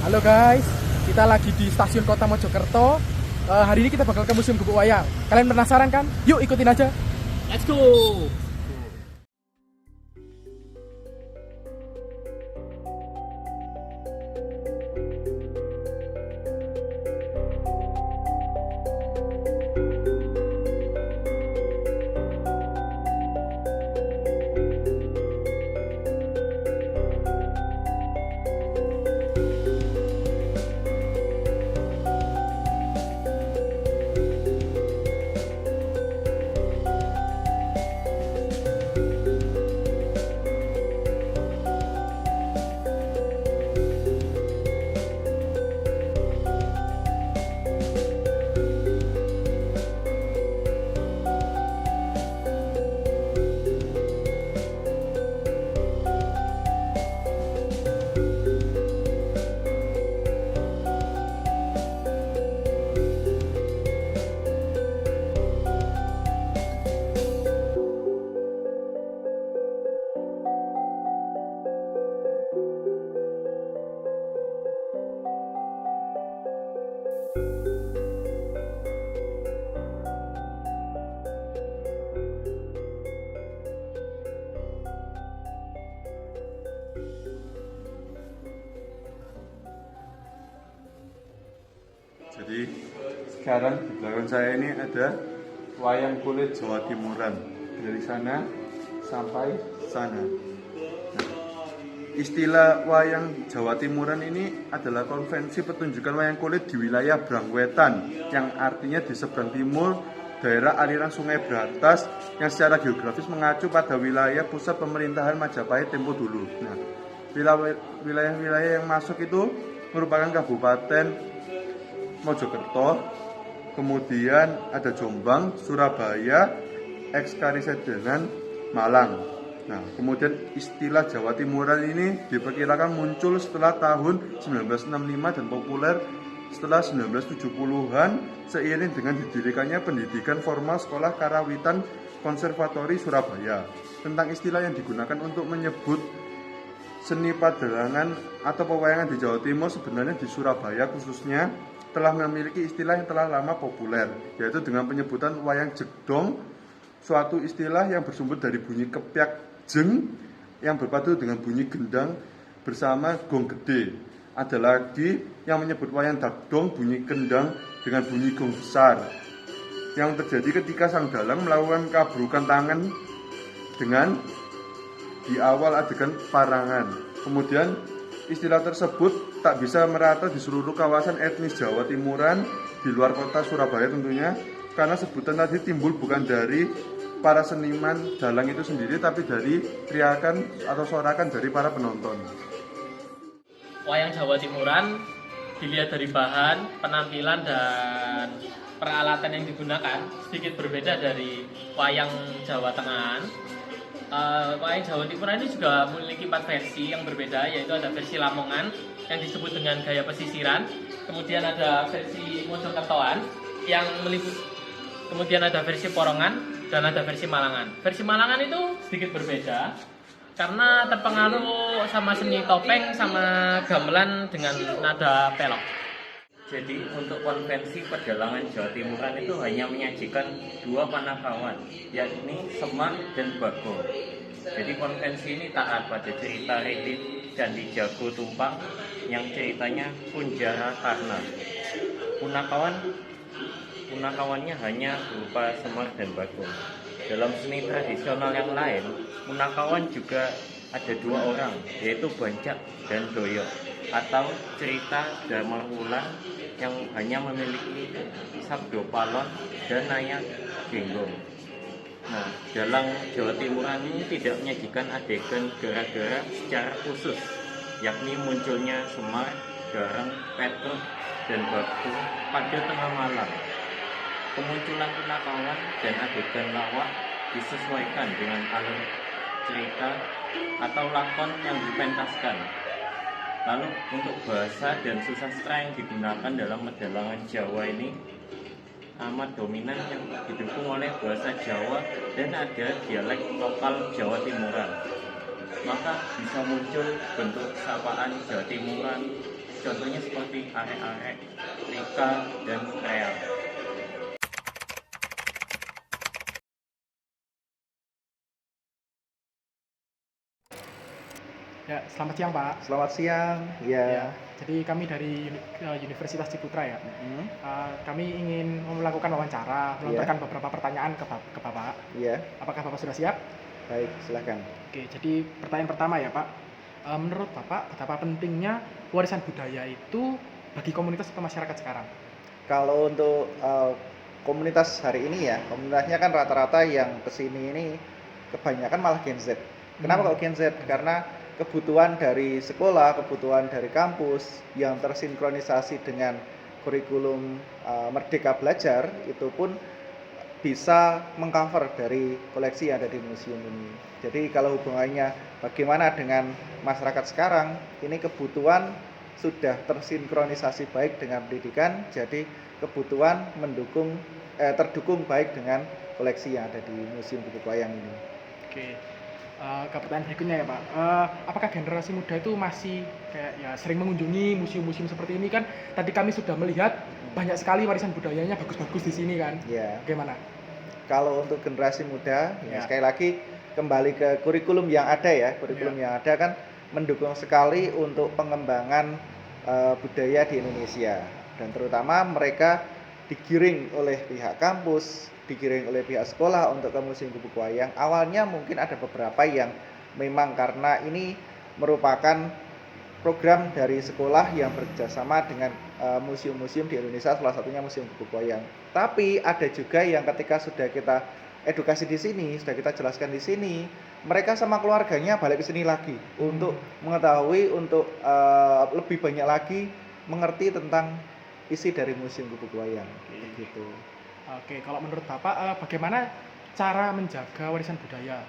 Halo guys, kita lagi di stasiun kota Mojokerto. Hari ini kita bakal ke Museum Gubuk Wayang. Kalian penasaran kan? Yuk ikutin aja. Let's go! Jadi sekarang di belakang saya ini ada wayang kulit Jawa Timuran, dari sana sampai sana. Nah, istilah wayang Jawa Timuran ini adalah konvensi pertunjukan wayang kulit di wilayah Brangwetan, yang artinya di seberang timur daerah aliran Sungai Brantas, yang secara geografis mengacu pada wilayah pusat pemerintahan Majapahit tempo dulu. Nah, wilayah-wilayah yang masuk itu merupakan Kabupaten Mojokerto, kemudian ada Jombang, Surabaya, Karisedenan, Malang. Nah, kemudian istilah Jawa Timuran ini diperkirakan muncul setelah tahun 1965 dan populer setelah 1970-an seiring dengan didirikannya pendidikan formal Sekolah Karawitan Konservatori Surabaya. Tentang istilah yang digunakan untuk menyebut seni padelangan atau pewayangan di Jawa Timur, sebenarnya di Surabaya khususnya telah memiliki istilah yang telah lama populer, yaitu dengan penyebutan wayang jegdong, suatu istilah yang bersumber dari bunyi kepyak jeng yang berpadu dengan bunyi gendang bersama gong gede. Ada lagi yang menyebut wayang dagdong, bunyi kendang dengan bunyi gong besar, yang terjadi ketika sang dalang melakukan kabrukan tangan dengan di awal adegan parangan. Kemudian istilah tersebut tak bisa merata di seluruh kawasan etnis Jawa Timuran di luar kota Surabaya tentunya, karena sebutan tadi timbul bukan dari para seniman dalang itu sendiri, tapi dari teriakan atau sorakan dari para penonton. Wayang Jawa Timuran dilihat dari bahan, penampilan, dan peralatan yang digunakan sedikit berbeda dari wayang Jawa Tengahan. Wayang Jawa Timuran ini juga memiliki 4 versi yang berbeda, yaitu ada versi Lamongan yang disebut dengan gaya pesisiran, kemudian ada versi Mojokertoan yang meliput, kemudian ada versi Porongan, dan ada versi Malangan. Versi Malangan itu sedikit berbeda karena terpengaruh sama seni topeng sama gamelan dengan nada pelok. Jadi untuk konvensi pedalangan Jawa Timuran itu hanya menyajikan 2 panakawan, yakni Semar dan Bagong. Jadi konvensi ini taat pada cerita relief dan Jago Tumpang yang ceritanya Kunjara Karna. Punakawannya hanya berupa Semar dan Bagong. Dalam seni tradisional yang lain, punakawan juga ada 2 orang, yaitu Bancak dan Doyok, atau cerita Damarwulan yang hanya memiliki Sabdo Palon dan Nayak Genggong. Nah, dalang Jawa Timuran ini tidak menyajikan adegan gara-gara secara khusus, yakni munculnya Semar, Gareng, Petrus, dan Bagong pada tengah malam. Kemunculan punakawan dan adegan lawak disesuaikan dengan alur cerita atau lakon yang dipentaskan. Lalu untuk bahasa dan susastra yang digunakan dalam pedalangan Jawa ini amat dominan, yang didukung oleh bahasa Jawa dan ada dialek lokal Jawa Timuran. Maka bisa muncul bentuk sapaan Jawa Timuran, Contohnya seperti arek-arek, Rika, dan Real. Ya, selamat siang Pak. Selamat siang. Ya, Ya. jadi kami dari Universitas Ciputra ya. Kami ingin melakukan wawancara, melontarkan beberapa pertanyaan ke Bapak. Iya. Apakah Bapak sudah siap? Baik, silakan. Oke, jadi pertanyaan pertama ya Pak. Menurut Bapak, betapa pentingnya warisan budaya itu bagi komunitas atau masyarakat sekarang? Kalau untuk komunitas hari ini ya, komunitasnya kan rata-rata yang kesini ini kebanyakan malah Gen Z. Kenapa kok Gen Z? Karena kebutuhan dari sekolah, kebutuhan dari kampus yang tersinkronisasi dengan kurikulum Merdeka Belajar itu pun bisa mengcover dari koleksi yang ada di museum ini. Jadi kalau hubungannya bagaimana dengan masyarakat sekarang, ini kebutuhan sudah tersinkronisasi baik dengan pendidikan, jadi kebutuhan terdukung baik dengan koleksi yang ada di Museum Gubuk Wayang ini. Oke. Ke pertanyaan berikutnya ya Pak, apakah generasi muda itu masih kayak ya sering mengunjungi museum-museum seperti ini kan? Tadi kami sudah melihat banyak sekali warisan budayanya bagus-bagus di sini kan? Ya. Bagaimana? Kalau untuk generasi muda, Ya. sekali lagi kembali ke kurikulum yang ada ya, yang ada kan mendukung sekali untuk pengembangan budaya di Indonesia, dan terutama mereka digiring oleh pihak kampus, digiring oleh pihak sekolah untuk ke Museum Gubuk Wayang. Awalnya mungkin ada beberapa yang memang karena ini merupakan program dari sekolah yang bekerjasama dengan museum-museum di Indonesia, salah satunya Museum Gubuk Wayang. Tapi ada juga yang ketika sudah kita edukasi di sini, sudah kita jelaskan di sini, mereka sama keluarganya balik ke sini lagi untuk mengetahui, untuk lebih banyak lagi mengerti tentang isi dari Museum Gubuk Wayang. Begitu. Oke, kalau menurut Bapak, bagaimana cara menjaga warisan budaya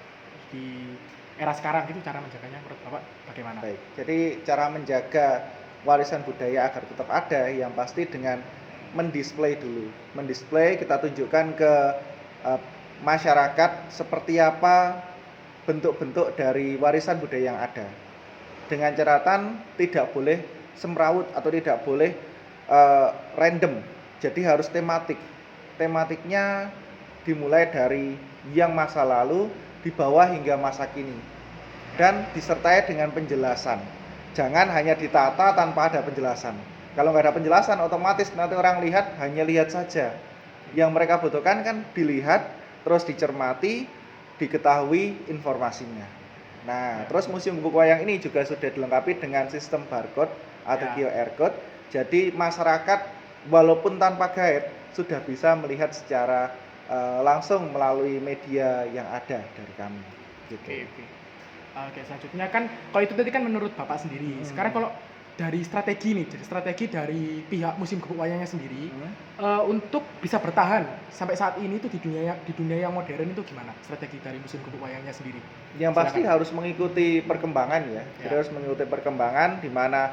di era sekarang itu, cara menjaganya menurut Bapak bagaimana? Baik, jadi cara menjaga warisan budaya agar tetap ada, yang pasti dengan mendisplay dulu. Mendisplay, kita tunjukkan ke masyarakat seperti apa bentuk-bentuk dari warisan budaya yang ada. Dengan catatan tidak boleh semrawut atau tidak boleh random, jadi harus tematik. Tematiknya dimulai dari yang masa lalu, di bawah hingga masa kini, dan disertai dengan penjelasan. Jangan hanya ditata tanpa ada penjelasan. Kalau nggak ada penjelasan, otomatis nanti orang lihat hanya lihat saja. Yang mereka butuhkan kan dilihat, terus dicermati, diketahui informasinya. Nah, terus Museum Gubuk Wayang ini juga sudah dilengkapi dengan sistem barcode atau QR code. Jadi masyarakat walaupun tanpa guide sudah bisa melihat secara langsung melalui media yang ada dari kami. Gitu. Oke, selanjutnya kan kalau itu tadi kan menurut Bapak sendiri. Sekarang kalau dari strategi nih, jadi strategi dari pihak Museum Gubuk Wayangnya sendiri untuk bisa bertahan sampai saat ini itu di dunia yang modern itu gimana? Strategi dari Museum Gubuk Wayangnya sendiri? Yang pasti harus mengikuti perkembangan ya. Jadi harus mengikuti perkembangan di mana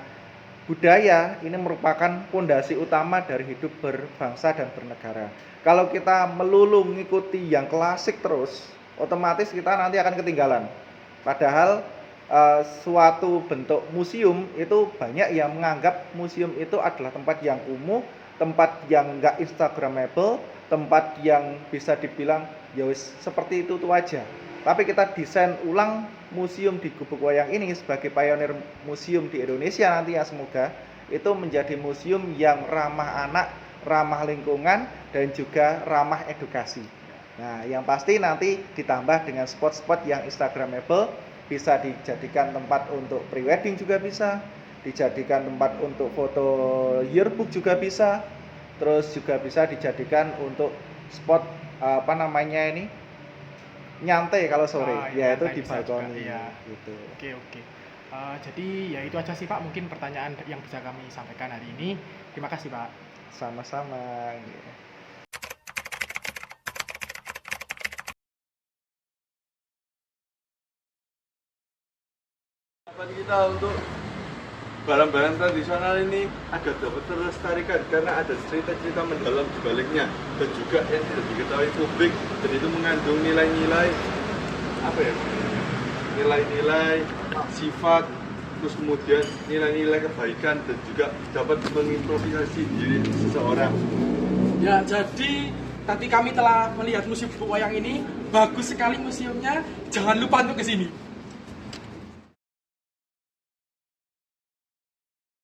budaya ini merupakan fondasi utama dari hidup berbangsa dan bernegara. Kalau kita melulu mengikuti yang klasik terus, otomatis kita nanti akan ketinggalan. Padahal suatu bentuk museum itu banyak yang menganggap museum itu adalah tempat yang kumuh, tempat yang nggak instagramable, tempat yang bisa dibilang ya wis seperti itu tuh aja. Tapi kita desain ulang museum di Gubuk Wayang ini sebagai pionir museum di Indonesia nanti ya, semoga itu menjadi museum yang ramah anak, ramah lingkungan, dan juga ramah edukasi. Nah, yang pasti nanti ditambah dengan spot-spot yang instagramable, bisa dijadikan tempat untuk prewedding juga bisa, dijadikan tempat untuk foto yearbook juga bisa, terus juga bisa dijadikan untuk spot nyantai kalau sore, yaitu di balkoni. Gitu. Oke. Jadi ya itu aja sih Pak, mungkin pertanyaan yang bisa kami sampaikan hari ini. Terima kasih Pak. Sama-sama. Kita untuk barang-barang tradisional ini agar dapat terlestarikan karena ada cerita-cerita mendalam di baliknya dan juga yang tidak diketahui publik, dan itu mengandung nilai-nilai nilai-nilai sifat terus kemudian nilai-nilai kebaikan dan juga dapat mengimprovisasi diri seseorang. Ya, jadi tadi kami telah melihat museum Gubuk Wayang ini. Bagus sekali museumnya. Jangan lupa untuk ke sini.